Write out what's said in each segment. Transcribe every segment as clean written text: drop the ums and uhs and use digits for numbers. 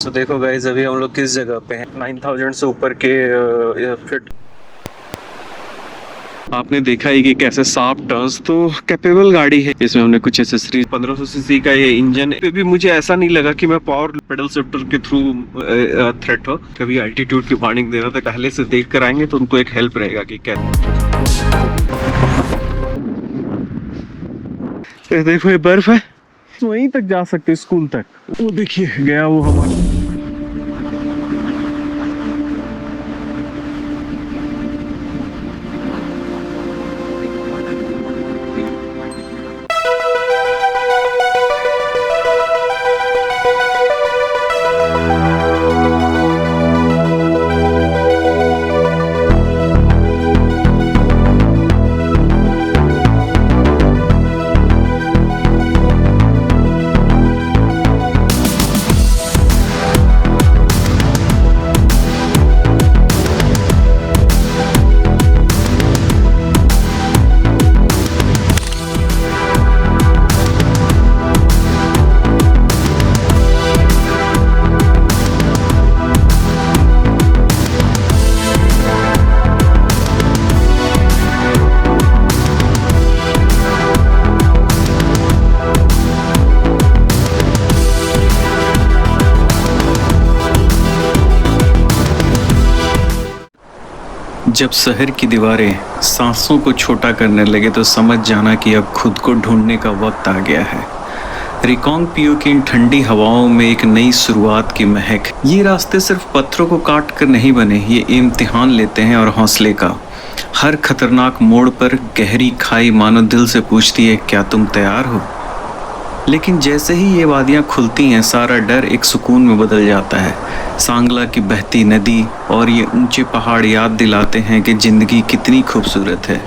तो देखो गाइस, अभी हम लोग किस जगह पे हैं। 9000 से ऊपर के फिट। आपने देखा ही कि कैसे शार्प टर्न्स, तो कैपेबल गाड़ी है। इसमें हमने कुछ एसेसरीज, 1500 सीसी का ये इंजन पे भी मुझे ऐसा नहीं लगा कि मैं पावर पेडल शिफ्टर के थ्रू थ्रेट हो। कभी एल्टीट्यूड की वार्निंग दे रहा था, पहले से देख कर आएंगे तो उनको एक हेल्प रहेगा कि क्या। देखो ये बर्फ है, वहीं तक जा सकते स्कूल तक। वो देखिए गया वो हमारा। जब शहर की दीवारें सांसों को छोटा करने लगे तो समझ जाना कि अब खुद को ढूंढने का वक्त आ गया है। रिकांगपियो की इन ठंडी हवाओं में एक नई शुरुआत की महक। ये रास्ते सिर्फ पत्थरों को काट कर नहीं बने, ये इम्तिहान लेते हैं और हौसले का। हर खतरनाक मोड़ पर गहरी खाई मानो दिल से पूछती है, क्या तुम तैयार हो? लेकिन जैसे ही ये वादियाँ खुलती हैं, सारा डर एक सुकून में बदल जाता है। सांगला की बहती नदी और ये ऊंचे पहाड़ याद दिलाते हैं कि ज़िंदगी कितनी खूबसूरत है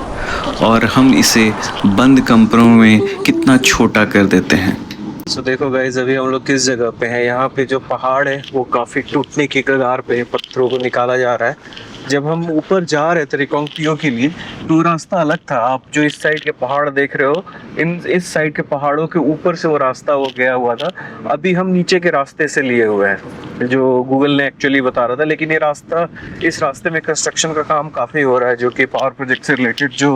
और हम इसे बंद कमरों में कितना छोटा कर देते हैं। तो देखो गाइस, अभी हम लोग किस जगह पे हैं। यहाँ पे जो पहाड़ है वो काफ़ी टूटने की कगार पे है, पत्थरों को निकाला जा रहा है। जब हम ऊपर जा रहे थे रिकांगपियो के लिए तो रास्ता अलग था। आप जो इस साइड के पहाड़ देख रहे हो, इस साइड के पहाड़ों के ऊपर से वो रास्ता वो गया हुआ था। अभी हम नीचे के रास्ते से लिए हुए हैं, जो गूगल ने एक्चुअली बता रहा था। लेकिन ये रास्ता, इस रास्ते में कंस्ट्रक्शन का काम काफ़ी हो रहा है, जो कि पावर प्रोजेक्ट से रिलेटेड जो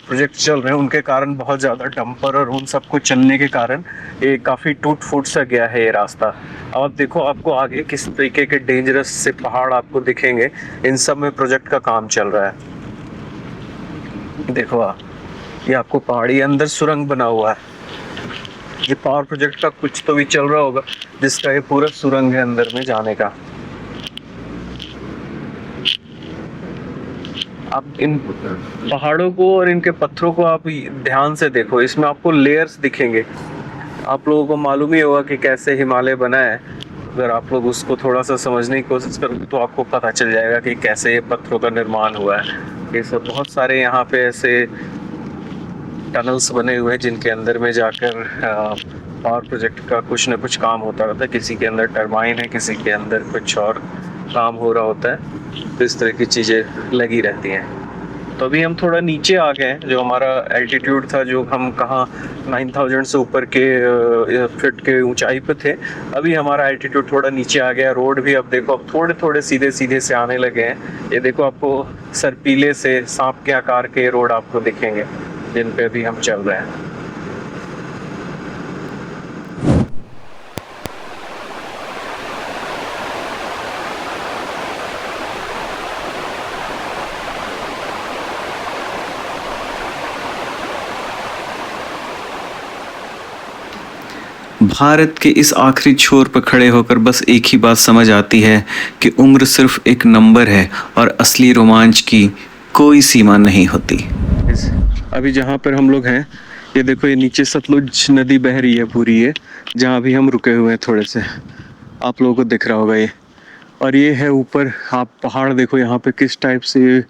प्रोजेक्ट चल रहे हैं उनके कारण बहुत ज़्यादा डंपर और उन सबको चलने के कारण ये काफ़ी टूट फूट सा गया है ये रास्ता। अब आप देखो, आपको आगे किस तरीके के डेंजरस से पहाड़ आपको दिखेंगे। इन सब में प्रोजेक्ट का काम चल रहा है। देखो ये आपको पहाड़ी अंदर सुरंग बना हुआ है। ये पावर प्रोजेक्ट का कुछ तो भी चल रहा होगा, जिसका ये पूरा सुरंग है अंदर में जाने का। आप इन पहाड़ों को और इनके पत्थरों को आप ध्यान से देखो, इसमें आपको लेयर्स दिखेंगे। आप लोगों को मालूम ही होगा कि कैसे हिमालय बना है। अगर आप लोग उसको थोड़ा सा समझने की कोशिश करोगे तो आपको पता चल जाएगा कि कैसे ये पत्थरों का निर्माण हुआ है। ये सब बहुत सारे यहाँ पे ऐसे टनल्स बने हुए हैं जिनके अंदर में जाकर पावर प्रोजेक्ट का कुछ न कुछ काम होता रहता है। किसी के अंदर टरबाइन है, किसी के अंदर कुछ और काम हो रहा होता है। तो इस तरह की चीज़ें लगी रहती हैं। तो अभी हम थोड़ा नीचे आ गए हैं। जो हमारा एल्टीट्यूड था, जो हम कहाँ 9000 से ऊपर के फिट के ऊंचाई पे थे, अभी हमारा एल्टीट्यूड थोड़ा नीचे आ गया। रोड भी अब देखो, अब थोड़े थोड़े सीधे सीधे से आने लगे हैं। ये देखो, आपको सरपीले से सांप के आकार के रोड आपको दिखेंगे जिन पे अभी हम चल रहे हैं। भारत के इस आखिरी छोर पर खड़े होकर बस एक ही बात समझ आती है कि उम्र सिर्फ एक नंबर है और असली रोमांच की कोई सीमा नहीं होती। अभी जहाँ पर हम लोग हैं, ये देखो, ये नीचे सतलुज नदी बह रही है पूरी। ये जहाँ भी हम रुके हुए हैं, थोड़े से आप लोगों को दिख रहा होगा ये। और ये है ऊपर, आप पहाड़ देखो यहाँ पे किस टाइप से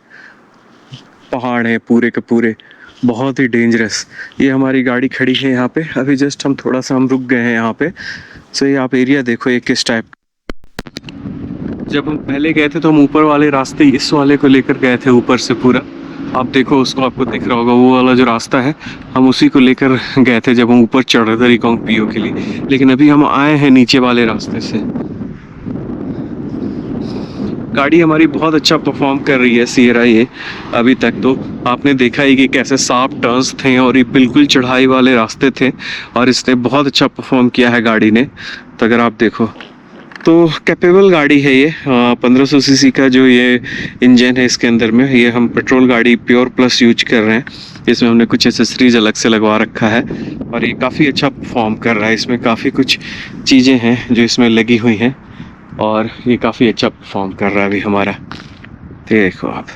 पहाड़ है, पूरे के पूरे बहुत ही डेंजरस। ये हमारी गाड़ी खड़ी है यहाँ पे, अभी जस्ट हम थोड़ा सा रुक गए हैं यहाँ पे। सो ये आप एरिया देखो ये किस टाइप। जब हम पहले गए थे तो हम ऊपर वाले रास्ते, इस वाले को लेकर गए थे ऊपर से पूरा। आप देखो उसको, आपको दिख रहा होगा वो वाला जो रास्ता है, हम उसी को लेकर गए थे जब हम ऊपर चढ़ रहे थे रिकांगपियो के लिए। लेकिन अभी हम आए हैं नीचे वाले रास्ते से। गाड़ी हमारी बहुत अच्छा परफॉर्म कर रही है सियरा ये। अभी तक तो आपने देखा ही कि कैसे साफ टर्न्स थे और ये बिल्कुल चढ़ाई वाले रास्ते थे और इसने बहुत अच्छा परफॉर्म किया है गाड़ी ने। तो अगर आप देखो तो कैपेबल गाड़ी है ये। 1500 सीसी का जो ये इंजन है इसके अंदर में, ये हम पेट्रोल गाड़ी प्योर प्लस यूज कर रहे हैं। इसमें हमने कुछ एसेसरीज अलग से लगवा रखा है और ये काफ़ी अच्छा परफॉर्म कर रहा है। इसमें काफ़ी कुछ चीज़ें हैं जो इसमें लगी हुई हैं और ये काफ़ी अच्छा परफॉर्म कर रहा है अभी हमारा। तो ये देखो आप,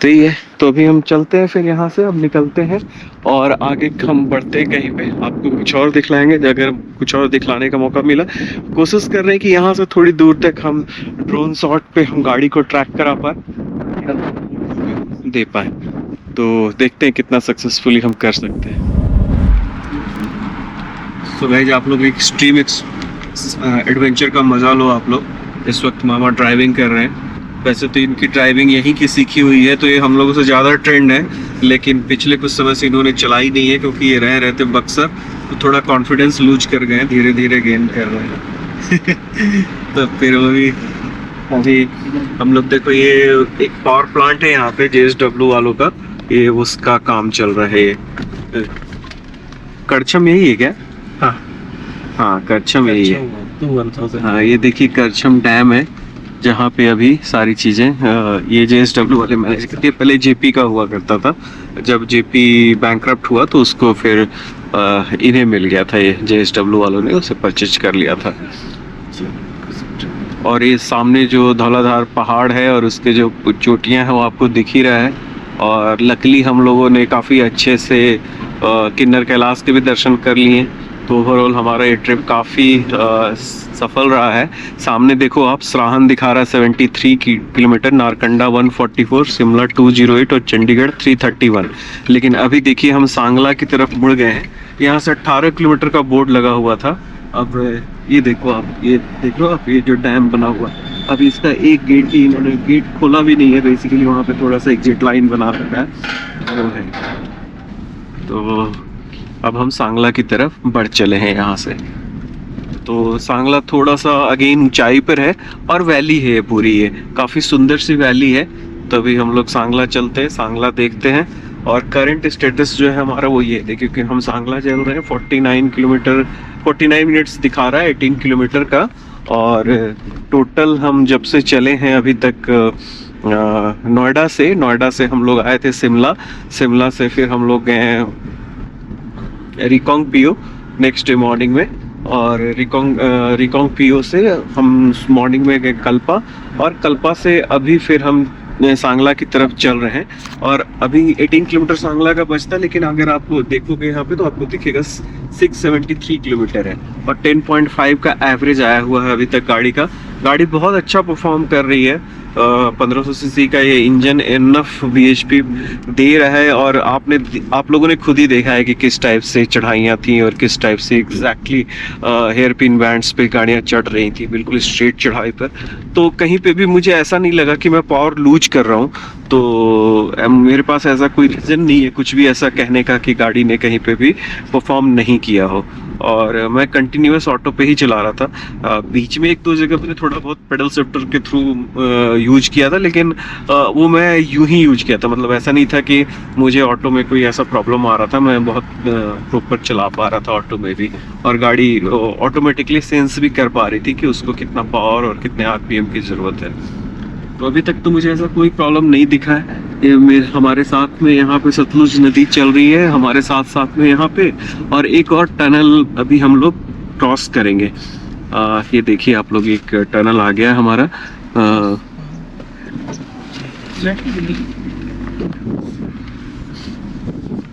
तो ये तो अभी हम चलते हैं, फिर यहाँ से अब निकलते हैं और आगे हम बढ़ते हैं कहीं पे, आपको कुछ और दिखलाएंगे। अगर कुछ और दिखलाने का मौका मिला, कोशिश कर रहे हैं कि यहाँ से थोड़ी दूर तक हम ड्रोन शॉट पे हम गाड़ी को ट्रैक करा पाए, दे पाए। तो देखते हैं कितना सक्सेसफुली हम कर सकते हैं। तो गाइस आप लोग एक्सट्रीम एडवेंचर का मजा लो आप लोग। इस वक्त मामा ड्राइविंग कर रहे हैं। वैसे तो इनकी ड्राइविंग यहीं की सीखी हुई है, तो ये हम लोगों से ज़्यादा ट्रेंड है, लेकिन पिछले कुछ समय से इन्होंने चलाई नहीं है क्योंकि ये रहते बक्सर, तो थोड़ा कॉन्फिडेंस लूज कर गए हैं, धीरे धीरे गेन कर रहे हैं। तो फिर अभी हम लोग देखो, ये एक पावर प्लांट है यहाँ पे JSW वालों का, ये उसका काम चल रहा है। ये करछम यही है क्या? हाँ करछम यही है। हाँ ये देखिए करछम डैम है जहाँ पे अभी सारी चीज़ें ये JSW वाले मैनेज करते हैं। पहले JP का हुआ करता था, जब JP बैंकरप्ट हुआ तो उसको फिर इन्हें मिल गया था, ये JSW वालों ने उसे परचेज कर लिया था। और ये सामने जो धौलाधार पहाड़ है और उसके जो चोटियाँ हैं वो आपको दिख ही रहा है। और लकीली हम लोगों ने काफ़ी अच्छे से किन्नर कैलाश के भी दर्शन कर लिए, तो ओवरऑल हमारा ये ट्रिप काफ़ी सफल रहा है। सामने देखो आप, सराहन दिखा रहा है 73 किलोमीटर, नारकंडा 144, शिमला 208 और चंडीगढ़ 331। लेकिन अभी देखिए हम सांगला की तरफ मुड़ गए हैं। यहाँ से 18 किलोमीटर का बोर्ड लगा हुआ था। अब ये देखो आप, ये देख लो आप, ये जो डैम बना हुआ है, अभी इसका एक गेट ही इन्होंने गेट खोला भी नहीं है। बेसिकली वहाँ पे थोड़ा सा एग्जिट लाइन बना रखा है। तो अब हम सांगला की तरफ बढ़ चले हैं यहाँ से। तो सांगला थोड़ा सा अगेन ऊंचाई पर है और वैली है पूरी, ये काफ़ी सुंदर सी वैली है। तो अभी हम लोग सांगला चलते हैं, सांगला देखते हैं। और करंट स्टेटस जो है हमारा वो ये है, क्योंकि हम सांगला चल रहे हैं 49 मिनट्स दिखा रहा है 18 किलोमीटर का। और टोटल हम जब से चले हैं अभी तक नोएडा से हम लोग आए थे शिमला से फिर हम लोग गए हैं Reckong PO next day morning में, और रिकोंग पीओ से हम मॉर्निंग में गए कल्पा, और कल्पा से अभी फिर हम सांगला की तरफ चल रहे हैं। और अभी 18 किलोमीटर सांगला का बचता है, लेकिन अगर आप देखोगे यहाँ पे तो आपको दिखेगा 673 किलोमीटर है और 10.5 का एवरेज आया हुआ है अभी तक गाड़ी का। गाड़ी बहुत अच्छा परफॉर्म कर रही है। 1500 सीसी का ये इंजन इनफ BHP दे रहा है। और आप लोगों ने खुद ही देखा है कि किस टाइप से चढ़ाइयाँ थी और किस टाइप से एग्जैक्टली हेयर पिन बैंड्स पे गाड़ियाँ चढ़ रही थी, बिल्कुल स्ट्रेट चढ़ाई पर। तो कहीं पे भी मुझे ऐसा नहीं लगा कि मैं पावर लूज कर रहा हूँ। तो मेरे पास ऐसा कोई रीज़न नहीं है कुछ भी ऐसा कहने का कि गाड़ी ने कहीं पे भी परफॉर्म नहीं किया हो। और मैं कंटिन्यूअस ऑटो पे ही चला रहा था। बीच में एक दो जगह मैंने थोड़ा बहुत पेडल शिफ्टर के थ्रू यूज किया था, लेकिन वो मैं यूं ही यूज किया था। मतलब ऐसा नहीं था कि मुझे ऑटो में कोई ऐसा प्रॉब्लम आ रहा था, मैं बहुत प्रॉपर चला पा रहा था ऑटो में भी। और गाड़ी ऑटोमेटिकली सेंस भी कर पा रही थी कि उसको कितना पावर और कितने RPM की ज़रूरत है। तो अभी तक तो मुझे ऐसा कोई प्रॉब्लम नहीं दिखा है। हमारे साथ में यहाँ पे सतलुज नदी चल रही है, हमारे साथ में यहाँ पे, और एक और टनल अभी हम लोग क्रॉस करेंगे। ये देखिए आप लोग, एक टनल आ गया हमारा।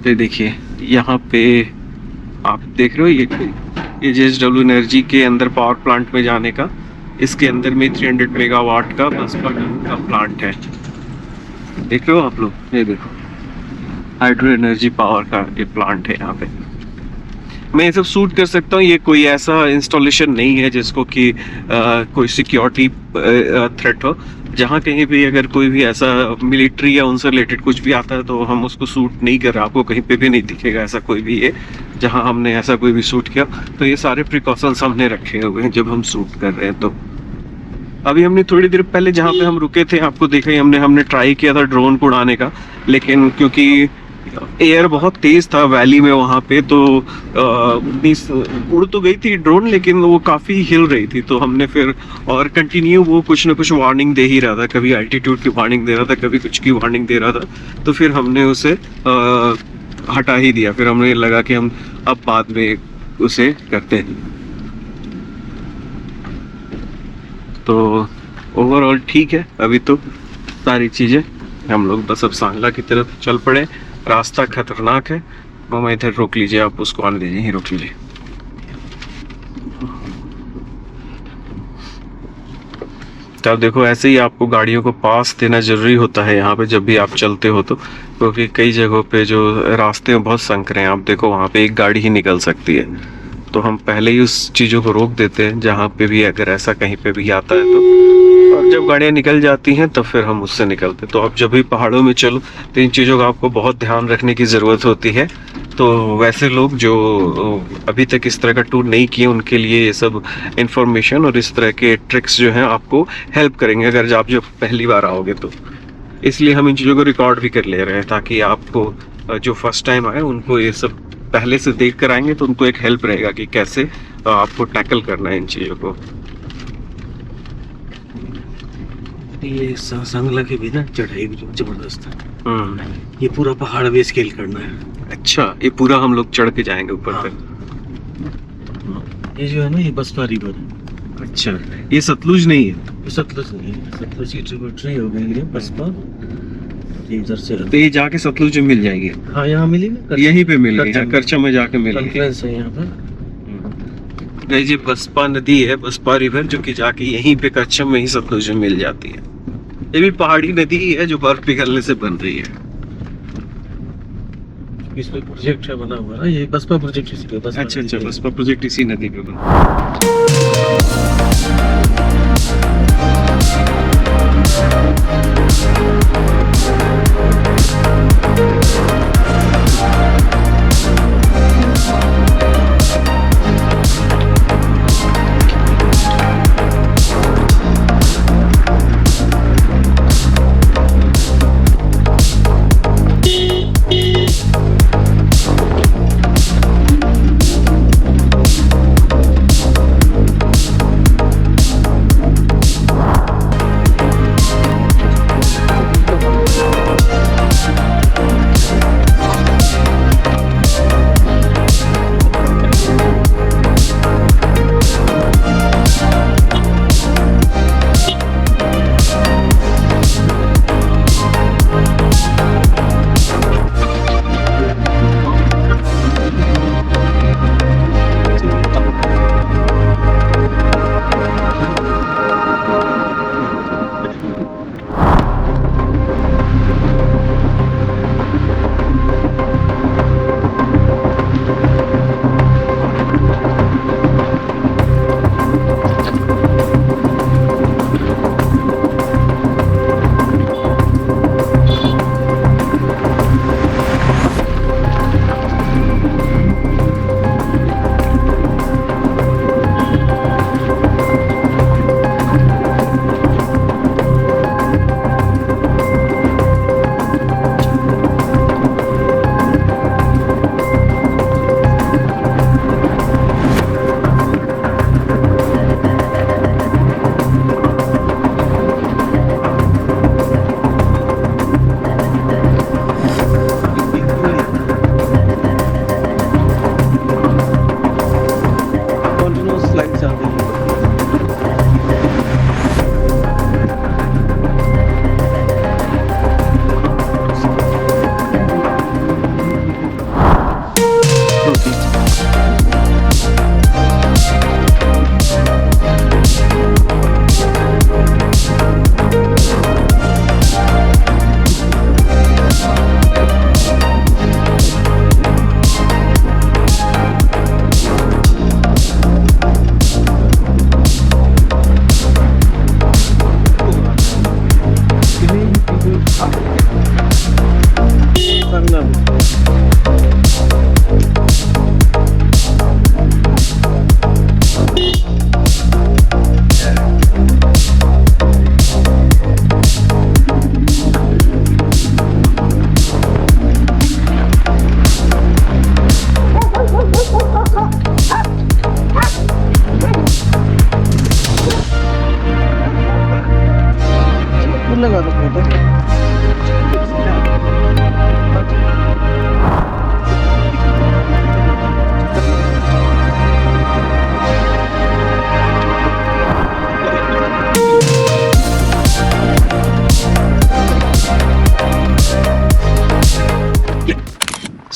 ये देखिए यहाँ पे आप देख रहे हो, ये JSW एनर्जी के अंदर पावर प्लांट में जाने का, इसके अंदर में 300 मेगावाट का बस का प्लांट है। देख रहे हो आप लोग, ये देखो हाइड्रो एनर्जी पावर का ये प्लांट है यहाँ पे। मैं ये सब शूट कर सकता हूँ। ये कोई ऐसा इंस्टॉलेशन नहीं है जिसको कि कोई सिक्योरिटी थ्रेट हो। जहाँ कहीं भी अगर कोई भी ऐसा मिलिट्री या उनसे रिलेटेड कुछ भी आता है तो हम उसको शूट नहीं कर रहे। आपको कहीं पे भी नहीं दिखेगा ऐसा कोई भी है जहाँ हमने ऐसा कोई भी शूट किया। तो ये सारे प्रिकॉशंस हमने रखे हुए हैं जब हम शूट कर रहे हैं। तो अभी हमने थोड़ी देर पहले जहाँ पे हम रुके थे आपको देखा ही हमने ट्राई किया था ड्रोन को उड़ाने का, लेकिन क्योंकि एयर बहुत तेज था वैली में वहाँ पे, तो उड़ तो गई थी ड्रोन लेकिन वो काफ़ी हिल रही थी, तो हमने फिर और कंटिन्यू वो कुछ ना कुछ वार्निंग दे ही रहा था, कभी एल्टीट्यूड की वार्निंग दे रहा था, कभी कुछ की वार्निंग दे रहा था, तो फिर हमने उसे हटा ही दिया। फिर हमने लगा कि हम अब बाद में उसे करते हैं। तो ओवरऑल ठीक है अभी तो सारी चीज़ें। हम लोग बस अब सांगला की तरफ चल पड़े। रास्ता खतरनाक है। मामा इधर रोक लीजिए, आप उसको आने दीजिए, ही रोक लीजिए। तो अब देखो ऐसे ही आपको गाड़ियों को पास देना जरूरी होता है यहाँ पे जब भी आप चलते हो, तो क्योंकि कई जगहों पे जो रास्ते में बहुत संकरे हैं, आप देखो वहाँ पे एक गाड़ी ही निकल सकती है, तो हम पहले ही उस चीज़ों को रोक देते हैं जहाँ पे भी अगर ऐसा कहीं पे भी आता है तो। और जब गाड़ियाँ निकल जाती हैं तब फिर हम उससे निकलते। तो अब जब भी पहाड़ों में चलो तो इन चीज़ों का आपको बहुत ध्यान रखने की ज़रूरत होती है। तो वैसे लोग जो अभी तक इस तरह का टूर नहीं किए उनके लिए ये सब इंफॉर्मेशन और इस तरह के ट्रिक्स जो हैं आपको हेल्प करेंगे अगर आप जब पहली बार आओगे तो। इसलिए हम इन चीज़ों को रिकॉर्ड भी कर ले रहे हैं ताकि आपको जो फर्स्ट टाइम आए उनको ये सब पहले से देख कर आएंगे तो उनको एक हेल्प रहेगा कि कैसे आपको टैकल करना है इन चीज़ों को। ये सांगला के भी ना चढ़ाई भी जबरदस्त है। ये पूरा पहाड़ भी स्केल करना है। अच्छा, ये पूरा हम लोग चढ़ के जाएंगे ऊपर हाँ। तक। ये जो है ना ये बसपा रिवर है। अच्छा, ये सतलुज नहीं है? ये सतलुज नहीं है, सतलुज की ट्रिब्यूटरी हो गई है बसपा। ये इधर से तो ये जाके सतलुज में मिल जाएगी? हाँ यहाँ मिलेगी, यहीं पे मिल गई, करछम में जाके मिल गई। कॉन्फ्लुएंस है यहाँ पर। ये बसपा नदी है, बसपा रिवर, जो कि जाके यहीं पे करछम में ही सतलुज में मिल जाती है। ये भी पहाड़ी नदी ही है जो बर्फ पिघलने से बन रही है। इस पे प्रोजेक्ट है बना हुआ ना, ये बसपा प्रोजेक्ट इसी पे। अच्छा अच्छा, बसपा प्रोजेक्ट इसी नदी पे बना।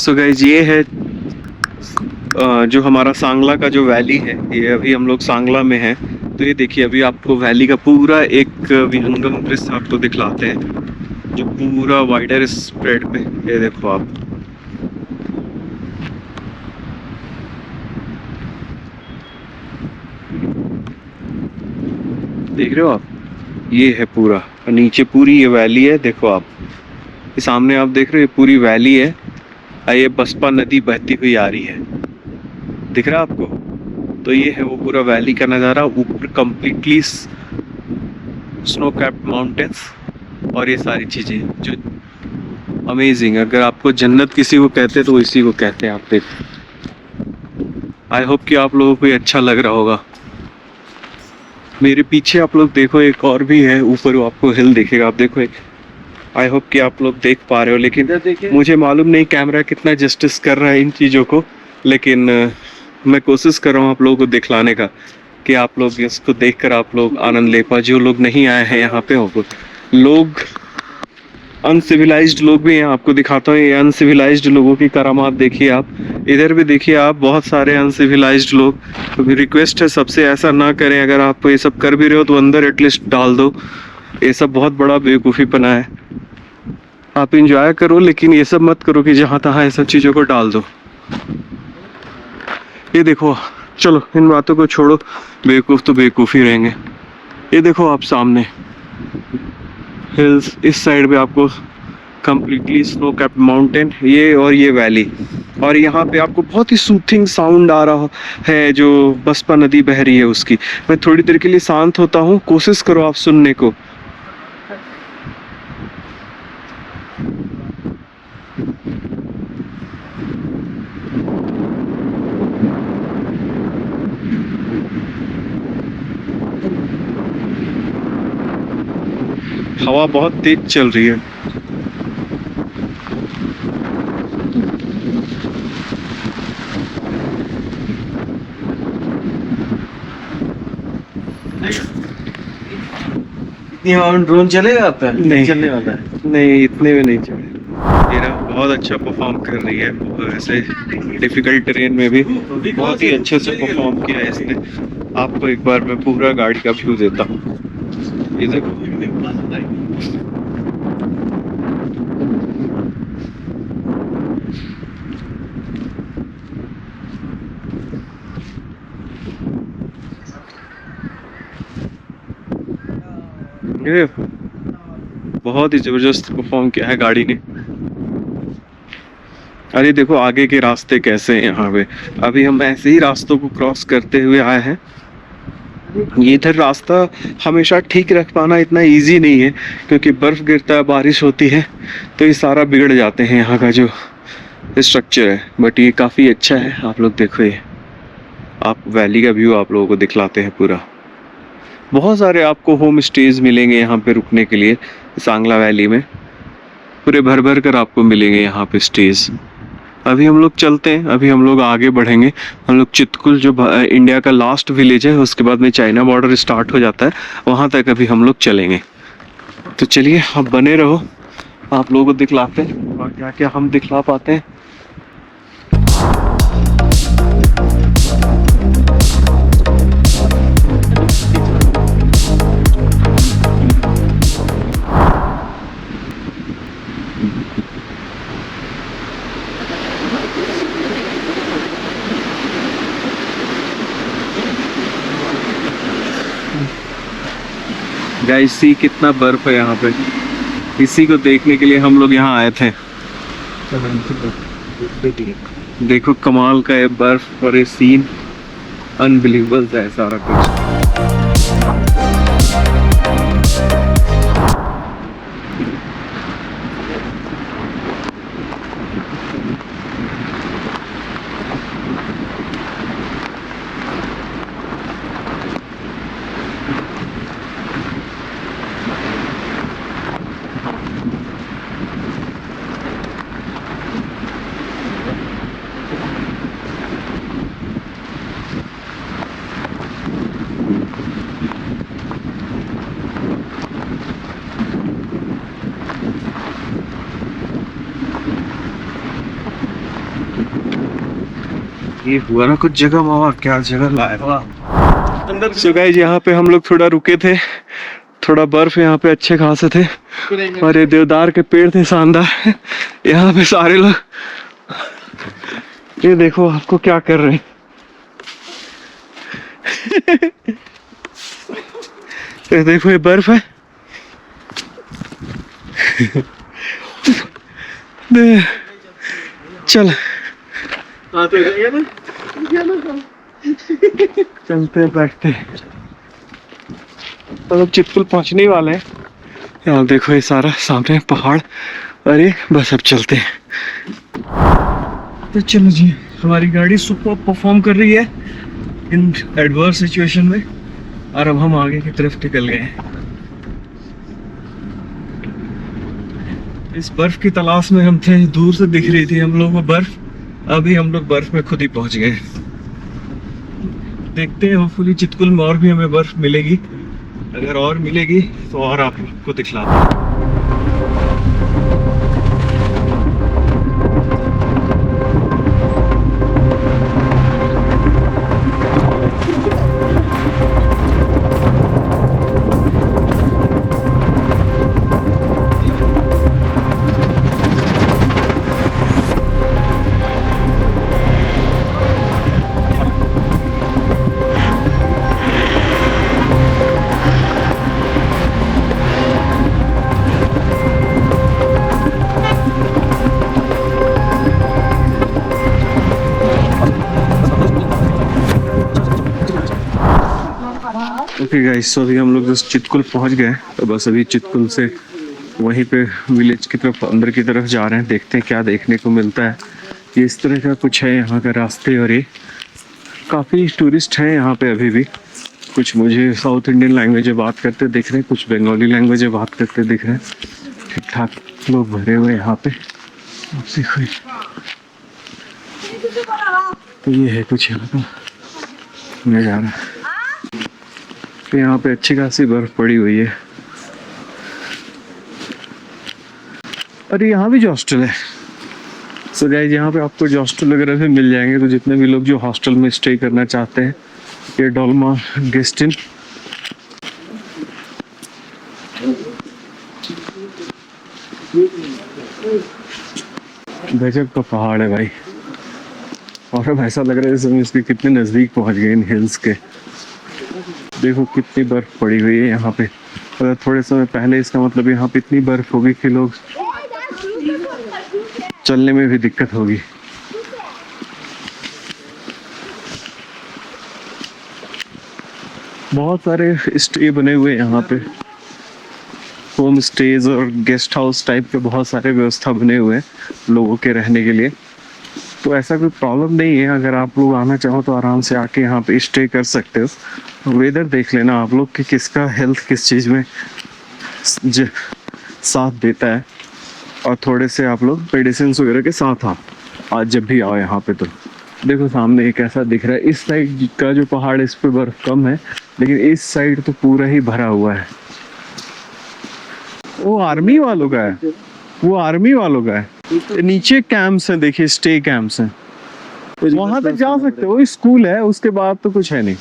सो गाइज ये है जो हमारा सांगला का जो वैली है, ये अभी हम लोग सांगला में हैं। तो ये देखिए अभी आपको वैली का पूरा एक विहंगम दृश्य आपको दिखलाते हैं, जो पूरा वाइडर स्प्रेड पे। ये देखो आप, देख रहे हो आप, ये है पूरा, और नीचे पूरी ये वैली है। देखो आप, ये सामने आप देख रहे हो, ये पूरी वैली है और ये बसपा नदी बहती हुई आ रही है, दिख रहा है आपको? तो ये है वो पूरा वैली का नज़ारा, ऊपर कंप्लीटली स्नो कैप्ड माउंटेन्स और ये सारी चीज़ें जो अमेजिंग। अगर आपको जन्नत किसी को कहते हैं तो इसी को कहते हैं। आप देखो, आई होप कि आप लोगों को ये अच्छा लग रहा होगा। मेरे पीछे आप लोग देखो, एक और भी है ऊपर, आपको हिल दिखेगा, आप देखो एक। आई होप कि आप लोग देख पा रहे हो, लेकिन मुझे मालूम नहीं कैमरा कितना जस्टिस कर रहा है इन चीज़ों को, लेकिन मैं कोशिश कर रहा हूँ आप लोगों को दिखलाने का कि आप लोग इसको देखकर आप लोग आनंद ले पाए। जो लोग नहीं आए हैं यहाँ पे, हो लोग अनसिविलाइज्ड लोग भी हैं, आपको दिखाता हूँ। ये अनसिविलाइज्ड लोगों की करामात देखिए आप, इधर भी देखिए आप, बहुत सारे अनसिविलाइज्ड लोग। तो रिक्वेस्ट है सबसे, ऐसा ना करें। अगर आप ये सब कर भी रहे हो तो अंदर एटलीस्ट डाल दो। ये सब बहुत बड़ा बेवकूफ़ीपना है। आप इंजॉय करो, लेकिन ये सब मत करो कि जहाँ तहाँ ये सब चीज़ों को डाल दो। ये देखो, चलो इन बातों को छोड़ो, बेवकूफ़ तो बेवकूफ़ ही रहेंगे। ये देखो आप सामने हिल्स, इस साइड पे आपको कंप्लीटली स्नो कैप्ड माउंटेन, ये और ये वैली, और यहाँ पे आपको बहुत ही सूथिंग साउंड आ रहा है जो बसपा नदी बह रही है उसकी। मैं थोड़ी देर के लिए शांत होता हूँ, कोशिश करो आप सुनने को। हवा बहुत तेज चल रही है। ड्रोन चलेगा आप पे? नहीं चलने वाला है। नहीं, इतने में नहीं चले। मेरा बहुत अच्छा परफॉर्म कर रही है, ऐसे डिफिकल्ट टेरेन में भी बहुत ही अच्छे से परफॉर्म किया है इसने। आपको एक बार मैं पूरा गाड़ी का व्यू देता हूँ। ये देखो, ये बहुत ही जबरदस्त परफॉर्म किया है गाड़ी ने। अरे देखो आगे के रास्ते कैसे हैं यहाँ पे। अभी हम ऐसे ही रास्तों को क्रॉस करते हुए आए हैं। ये इधर रास्ता हमेशा ठीक रख पाना इतना इजी नहीं है, क्योंकि बर्फ गिरता है, बारिश होती है, तो ये सारा बिगड़ जाते हैं यहाँ का जो स्ट्रक्चर है। बट ये काफ़ी अच्छा है। आप लोग देखो, ये आप वैली का व्यू आप लोगों को दिखलाते हैं पूरा। बहुत सारे आपको होम स्टेज मिलेंगे यहाँ पे रुकने के लिए, सांगला वैली में पूरे भर भर कर आपको मिलेंगे यहाँ पे स्टेज। अभी हम लोग चलते हैं, अभी हम लोग आगे बढ़ेंगे। हम लोग चितकुल जो इंडिया का लास्ट विलेज है, उसके बाद में चाइना बॉर्डर स्टार्ट हो जाता है, वहाँ तक अभी हम लोग चलेंगे। तो चलिए आप बने रहो, आप लोगों को दिखलाते हैं और क्या क्या हम दिखला पाते हैं। गाइस सी कितना बर्फ है यहाँ पे, इसी को देखने के लिए हम लोग यहाँ आए थे। देखो कमाल का ये बर्फ और ये सीन, अनबिलीवेबल है सारा कुछ। ये हुआ ना कुछ जगह मामा, क्या जगह लाया अंदर। सो गाइस यहाँ पे हम लोग थोड़ा रुके थे, थोड़ा बर्फ यहाँ पे अच्छे खासे थे और ये देवदार के पेड़ थे शानदार। यहाँ पे सारे लोग, ये देखो आपको क्या कर रहे हैं। ये देखो ये बर्फ है। चल चलते बैठते मतलब चितकुल पहुंचने वाले हैं। यहाँ देखो ये सारा सामने पहाड़, अरे बस अब चलते हैं। तो चलो जी, हमारी गाड़ी सुपर परफॉर्म कर रही है इन एडवर्स सिचुएशन में और अब हम आगे की तरफ निकल गए हैं। इस बर्फ की तलाश में हम थे, दूर से दिख रही थी हम लोगों को बर्फ, अभी हम लोग बर्फ में खुद ही पहुंच गए। देखते हैं होपफुली चितकुल में और भी हमें बर्फ मिलेगी, अगर और मिलेगी तो और आपको दिखलाते हैं। ओके गाइस, तो अभी हम लोग जस्ट चितकुल पहुंच गए, तो बस अभी चितकुल से वहीं पे विलेज की तरफ, अंदर की तरफ जा रहे हैं। देखते हैं क्या देखने को मिलता है। ये इस तरह का कुछ है यहाँ का रास्ते, और ये काफ़ी टूरिस्ट हैं यहाँ पे अभी भी। कुछ मुझे साउथ इंडियन लैंग्वेज में बात करते दिख रहे हैं, कुछ बंगाली लैंग्वेज में बात करते दिख रहे हैं। ठीक ठाक लोग भरे हुए यहाँ पे। देखो तो ये है कुछ यहाँ का नज़ारा। तो यहाँ पे अच्छी खासी बर्फ पड़ी हुई है। अरे यहाँ भी जो हॉस्टल है। सो गाइस, यहाँ पे आपको जो हॉस्टल वगैरह भी मिल जाएंगे। तो जितने भी लोग जो हॉस्टल में स्टे करना चाहते हैं, ये डोलमा गेस्ट इन। गजब का पहाड़ है भाई, और अब ऐसा लग रहा है जैसे इसके कितने नज़दीक पहुँच गए इन हिल्स के। देखो कितनी बर्फ पड़ी हुई है यहाँ पे। अगर थोड़े समय पहले, इसका मतलब यहाँ पे इतनी बर्फ होगी कि लोग चलने में भी दिक्कत होगी। बहुत सारे स्टे बने हुए हैं यहाँ पे, होम स्टेज और गेस्ट हाउस टाइप के बहुत सारे व्यवस्था बने हुए हैं लोगों के रहने के लिए। तो ऐसा कोई प्रॉब्लम नहीं है, अगर आप लोग आना चाहो तो आराम से आके यहाँ पे स्टे कर सकते हो। वेदर देख लेना आप लोग कि किसका हेल्थ किस चीज़ में साथ देता है, और थोड़े से आप लोग मेडिसिन वगैरह के साथ आओ आज जब भी आओ यहाँ पे। तो देखो सामने एक ऐसा दिख रहा है, इस साइड का जो पहाड़ इस पे बर्फ कम है, लेकिन इस साइड तो पूरा ही भरा हुआ है। वो आर्मी वालों का है, वो आर्मी वालों का है। नीचे कैंप्स हैं, देखिए स्टे कैंप्स हैं, वहां तक जा सकते हो। स्कूल है, उसके बाद तो कुछ है नहीं।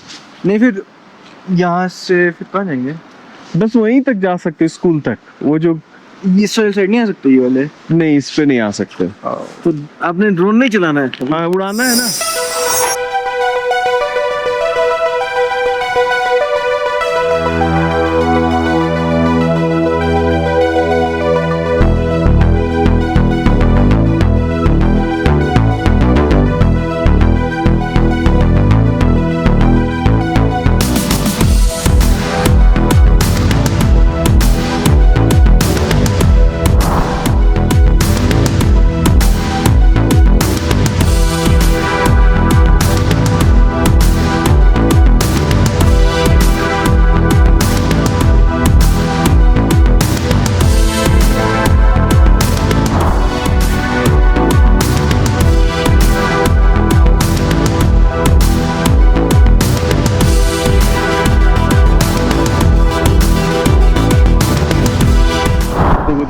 नहीं, फिर यहाँ से फिर कहाँ जाएंगे? बस वहीं तक जा सकते, स्कूल तक। वो जो इस वाले साइड नहीं आ सकते, ये वाले नहीं, इस पे नहीं आ सकते। तो आपने ड्रोन नहीं चलाना है? हाँ, उड़ाना है ना।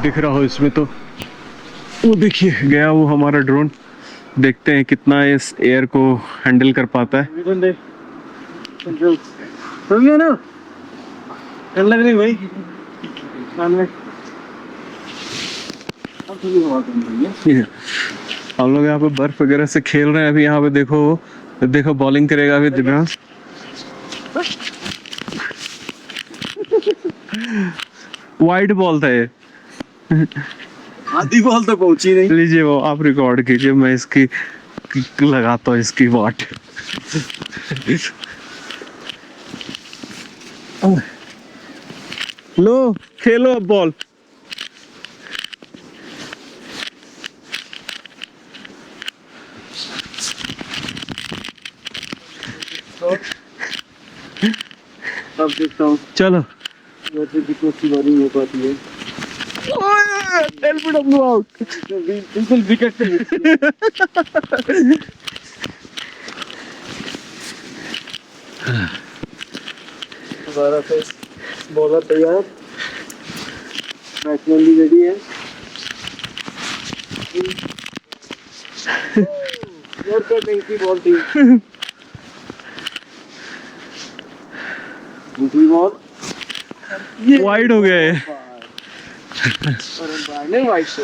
दिख रहा हो इसमें तो वो देखिए गया वो हमारा ड्रोन। देखते हैं कितना इस एयर को हैंडल कर पाता है। हो गया ना, डर लग रही भाई कान में। हम लोग यहाँ पे बर्फ वगैरह से खेल रहे हैं अभी। यहाँ पे देखो बॉलिंग करेगा अभी दिव्यांश। वाइड बॉल था ये। आधी बॉल तो पहुंची नहीं। लीजिए वो आप रिकॉर्ड कीजिए, मैं इसकी लगाता हूँ इसकी वाट। लो खेलो अब बॉल। अब देखता हूँ चलो वैसे कितनी सी बॉलिंग हो पाती है। LBW out. बिल्कुल विकेट पे दोबारा से बॉलर तैयार, बैट्समैन भी रेडी है। की बॉल थी, दूसरी बॉल वाइड हो गए। नहीं वाइड से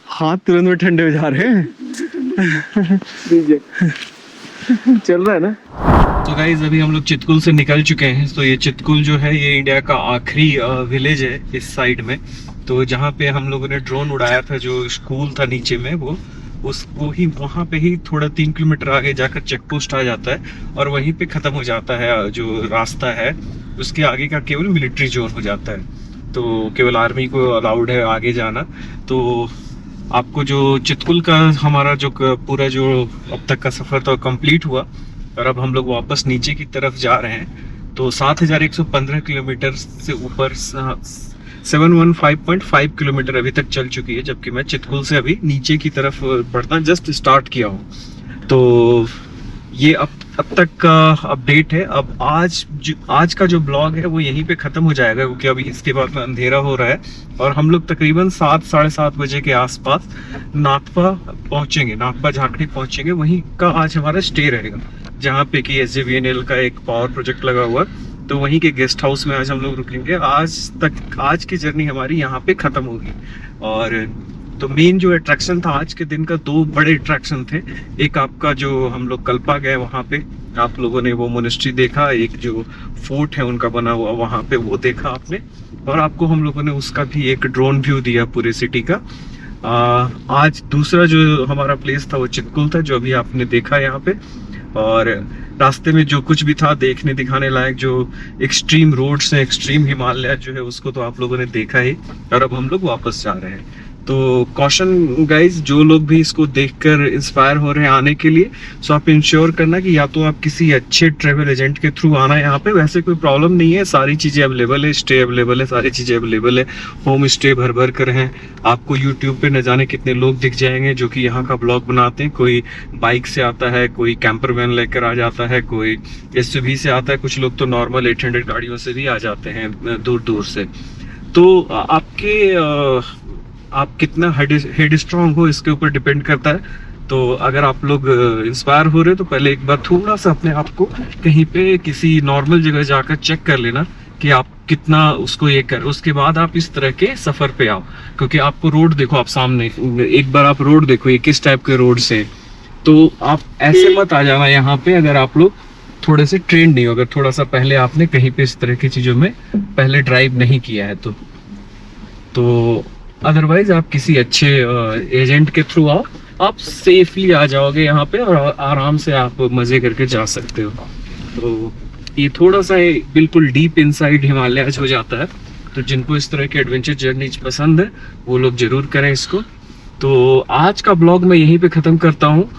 हाथ तुरंत में ठंडे हो जा रहे हैं। दीजिए चल रहा है ना। तो गाइज अभी हम लोग चितकुल से निकल चुके हैं। तो ये चितकुल जो है ये इंडिया का आखिरी विलेज है इस साइड में। तो जहाँ पे हम लोगों ने ड्रोन उड़ाया था, जो स्कूल था नीचे में, वो ही वहाँ पे ही थोड़ा 3 किलोमीटर आगे जाकर चेक पोस्ट आ जाता है और वहीं पे ख़त्म हो जाता है जो रास्ता है। उसके आगे का केवल मिलिट्री जोन हो जाता है, तो केवल आर्मी को अलाउड है आगे जाना। तो आपको जो चितकुल का हमारा जो पूरा जो अब तक का सफ़र था कंप्लीट हुआ और अब हम लोग वापस नीचे की तरफ जा रहे हैं। तो 7115 किलोमीटर से ऊपर 715.5 किलोमीटर अभी तक चल चुकी है, जबकि मैं चितकुल से अभी नीचे की तरफ बढ़ना जस्ट स्टार्ट किया हूँ। तो ये अब तक का अपडेट है। अब आज का जो ब्लॉग है वो यहीं पे ख़त्म हो जाएगा, क्योंकि अभी इसके बाद में अंधेरा हो रहा है और हम लोग तकरीबन 7 साढ़े 7 बजे के आसपास नाथपा पहुँचेंगे, नाथपा झाकड़ी पहुँचेंगे। वहीं का आज हमारा स्टे रहेगा, जहाँ पे कि SJVN का एक पावर प्रोजेक्ट लगा हुआ, तो वहीं के गेस्ट हाउस में आज हम लोग रुकेंगे। आज की जर्नी हमारी यहाँ पे ख़त्म होगी। और तो मेन जो अट्रैक्शन था आज के दिन का, 2 बड़े अट्रैक्शन थे। एक आपका जो हम लोग कल्पा गए, वहाँ पे आप लोगों ने वो मोनेस्ट्री देखा, एक जो फोर्ट है उनका बना हुआ वहाँ पे वो देखा आपने, और आपको हम लोगों ने उसका भी एक ड्रोन व्यू दिया पूरे सिटी का। आज दूसरा जो हमारा प्लेस था वो चितकुल था, जो अभी आपने देखा यहाँ पे। और रास्ते में जो कुछ भी था देखने दिखाने लायक, जो एक्सट्रीम रोड्स हैं, एक्सट्रीम हिमालय जो है, उसको तो आप लोगों ने देखा ही। और अब हम लोग वापस जा रहे हैं। तो कॉशन गाइज, जो लोग भी इसको देखकर इंस्पायर हो रहे हैं आने के लिए, सो आप इंश्योर करना कि या तो आप किसी अच्छे ट्रेवल एजेंट के थ्रू आना। यहाँ पे वैसे कोई प्रॉब्लम नहीं है, सारी चीज़ें अवेलेबल है, स्टे अवेलेबल है, सारी चीज़ें अवेलेबल है, होम स्टे भर कर हैं। आपको यूट्यूब पे न जाने कितने लोग दिख जाएंगे जो कि यहाँ का ब्लॉग बनाते हैं। कोई बाइक से आता है, कोई कैंपर वैन लेकर आ जाता है, कोई SUV से आता है, कुछ लोग तो नॉर्मल 800 गाड़ियों से भी आ जाते हैं दूर दूर से। तो आप कितना हेड स्ट्रांग हो इसके ऊपर डिपेंड करता है। तो अगर आप लोग इंस्पायर हो रहे हो तो पहले एक बार थोड़ा सा अपने आप को कहीं पे किसी नॉर्मल जगह जाकर चेक कर लेना कि आप कितना उसको ये कर, उसके बाद आप इस तरह के सफ़र पे आओ। क्योंकि आपको रोड देखो, आप सामने एक बार आप रोड देखो, ये किस टाइप के रोड से। तो आप ऐसे मत आ जाना यहाँ पे अगर आप लोग थोड़े से ट्रेंड नहीं हो, अगर थोड़ा सा पहले आपने कहीं पे इस तरह की चीज़ों में पहले ड्राइव नहीं किया है तो अदरवाइज आप किसी अच्छे एजेंट के थ्रू आओ, आप सेफली आ जाओगे यहाँ पे और आराम से आप मज़े करके जा सकते हो। तो ये थोड़ा सा बिल्कुल डीप इनसाइड हिमालयाज हो जाता है। तो जिनको इस तरह के एडवेंचर जर्नी पसंद है वो लोग जरूर करें इसको। तो आज का ब्लॉग मैं यहीं पे ख़त्म करता हूँ।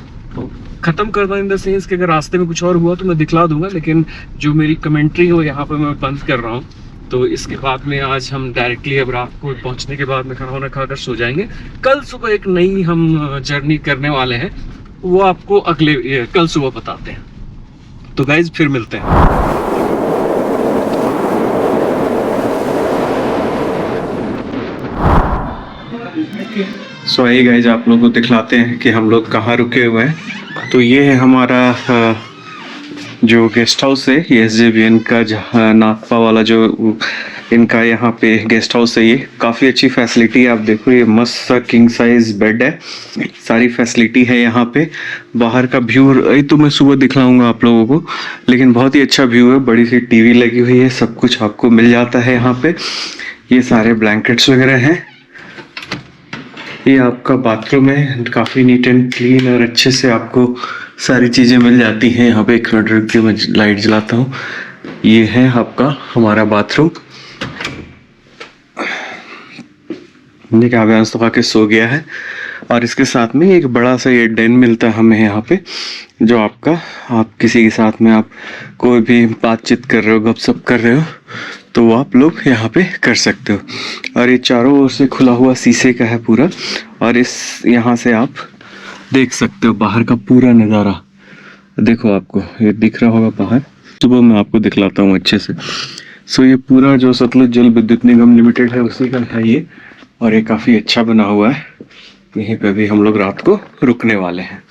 ख़त्म करना इन द सेंस कि अगर रास्ते में कुछ और हुआ तो मैं दिखला दूंगा, लेकिन जो मेरी कमेंट्री हो यहाँ पे मैं बंद कर रहा हूँ। तो इसके बाद में आज हम डायरेक्टली अब रात को पहुंचने के बाद में खाना वाना खाकर सो जाएंगे। कल सुबह एक नई हम जर्नी करने वाले हैं, वो आपको कल सुबह बताते हैं। तो गाइज फिर मिलते हैं। सो आइए गाइज आप लोगों को दिखलाते हैं कि हम लोग कहाँ रुके हुए हैं। तो ये है हमारा जो गेस्ट हाउस है, ये SJVN का जहाँ नागपा वाला जो इनका यहाँ पे गेस्ट हाउस है। ये काफ़ी अच्छी फैसिलिटी है। आप देखो ये मस्त सा किंग साइज बेड है, सारी फैसिलिटी है यहाँ पे। बाहर का व्यू तो मैं सुबह दिखलाऊंगा आप लोगों को, लेकिन बहुत ही अच्छा व्यू है। बड़ी सी टीवी लगी हुई है, सब कुछ आपको मिल जाता है यहाँ पे। ये सारे ब्लैंकेट्स वगैरह हैं। ये आपका बाथरूम है, काफ़ी नीट एंड क्लीन और अच्छे से आपको सारी चीज़ें मिल जाती हैं यहाँ पे। एक मिनट रुक के मैं लाइट जलाता हूँ। ये है आपका हमारा बाथरूम। ये काव्यांश तो आके सो गया है, और इसके साथ में एक बड़ा सा ये डेन मिलता है हमें यहाँ पे, जो आपका आप किसी के साथ में आप कोई भी बातचीत कर रहे हो, गपशप कर रहे हो, तो वो आप लोग यहाँ पे कर सकते हो। और ये चारों ओर से खुला हुआ शीशे का है पूरा, और इस यहाँ से आप देख सकते हो बाहर का पूरा नज़ारा। देखो आपको ये दिख रहा होगा बाहर। सुबह मैं आपको दिखलाता हूँ अच्छे से। सो ये पूरा जो सतलुज जल विद्युत निगम लिमिटेड है उसी का है ये, और ये काफ़ी अच्छा बना हुआ है। यहीं पे भी हम लोग रात को रुकने वाले हैं।